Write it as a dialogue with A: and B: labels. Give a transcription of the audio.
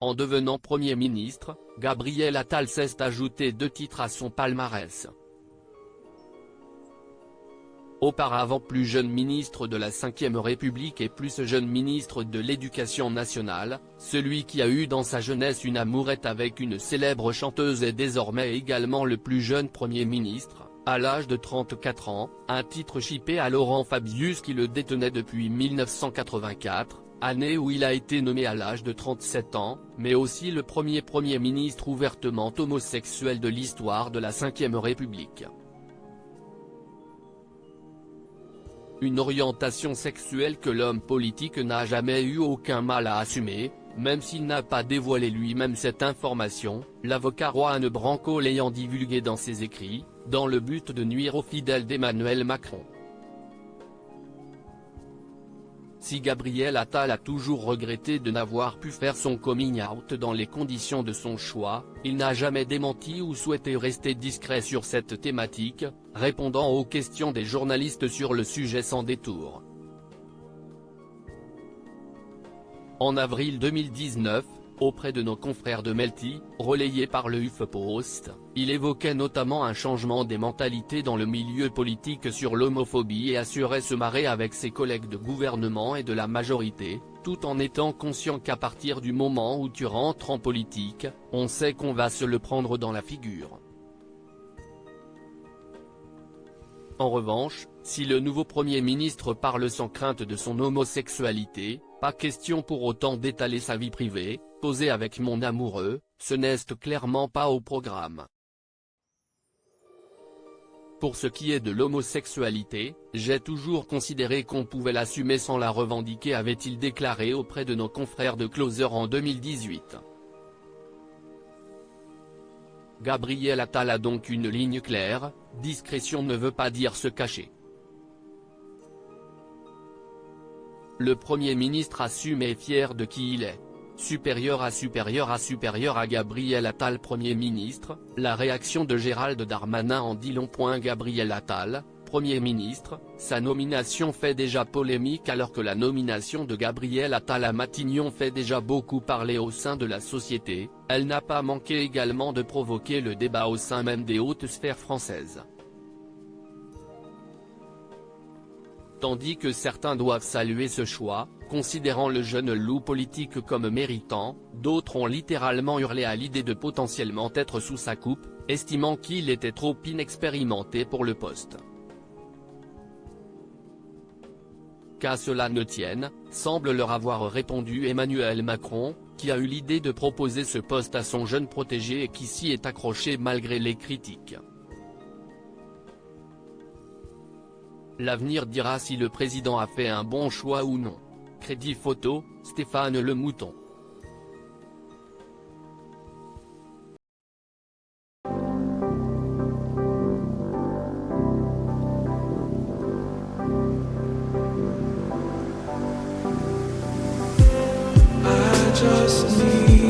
A: En devenant Premier ministre, Gabriel Attal s'est ajouté 2 titres à son palmarès. Auparavant plus jeune ministre de la Ve République et plus jeune ministre de l'Éducation nationale, celui qui a eu dans sa jeunesse une amourette avec une célèbre chanteuse est désormais également le plus jeune Premier ministre, à l'âge de 34 ans, un titre chippé à Laurent Fabius qui le détenait depuis 1984, année où il a été nommé à l'âge de 37 ans, mais aussi le premier Premier ministre ouvertement homosexuel de l'histoire de la Ve République. Une orientation sexuelle que l'homme politique n'a jamais eu aucun mal à assumer, même s'il n'a pas dévoilé lui-même cette information, l'avocat Juan Branco l'ayant divulgué dans ses écrits, dans le but de nuire aux fidèles d'Emmanuel Macron. Si Gabriel Attal a toujours regretté de n'avoir pu faire son coming out dans les conditions de son choix, il n'a jamais démenti ou souhaité rester discret sur cette thématique, répondant aux questions des journalistes sur le sujet sans détour. En avril 2019, auprès de nos confrères de Melty, relayé par le HuffPost, il évoquait notamment un changement des mentalités dans le milieu politique sur l'homophobie et assurait se marrer avec ses collègues de gouvernement et de la majorité, tout en étant conscient qu'à partir du moment où tu rentres en politique, on sait qu'on va se le prendre dans la figure. En revanche, si le nouveau Premier ministre parle sans crainte de son homosexualité, pas question pour autant d'étaler sa vie privée, posé avec mon amoureux, ce n'est clairement pas au programme. Pour ce qui est de l'homosexualité, j'ai toujours considéré qu'on pouvait l'assumer sans la revendiquer, avait-il déclaré auprès de nos confrères de Closer en 2018. Gabriel Attal a donc une ligne claire, discrétion ne veut pas dire se cacher. Le Premier ministre assume et est fier de qui il est. Supérieur à Gabriel Attal Premier ministre, la réaction de Gérald Darmanin en dit long. Gabriel Attal, Premier ministre, sa nomination fait déjà polémique alors que la nomination de Gabriel Attal à Matignon fait déjà beaucoup parler au sein de la société, elle n'a pas manqué également de provoquer le débat au sein même des hautes sphères françaises. Tandis que certains doivent saluer ce choix, considérant le jeune loup politique comme méritant, d'autres ont littéralement hurlé à l'idée de potentiellement être sous sa coupe, estimant qu'il était trop inexpérimenté pour le poste. Qu'à cela ne tienne, semble leur avoir répondu Emmanuel Macron, qui a eu l'idée de proposer ce poste à son jeune protégé et qui s'y est accroché malgré les critiques. L'avenir dira si le président a fait un bon choix ou non. Crédit photo, Stéphane Le Mouton.
B: I just need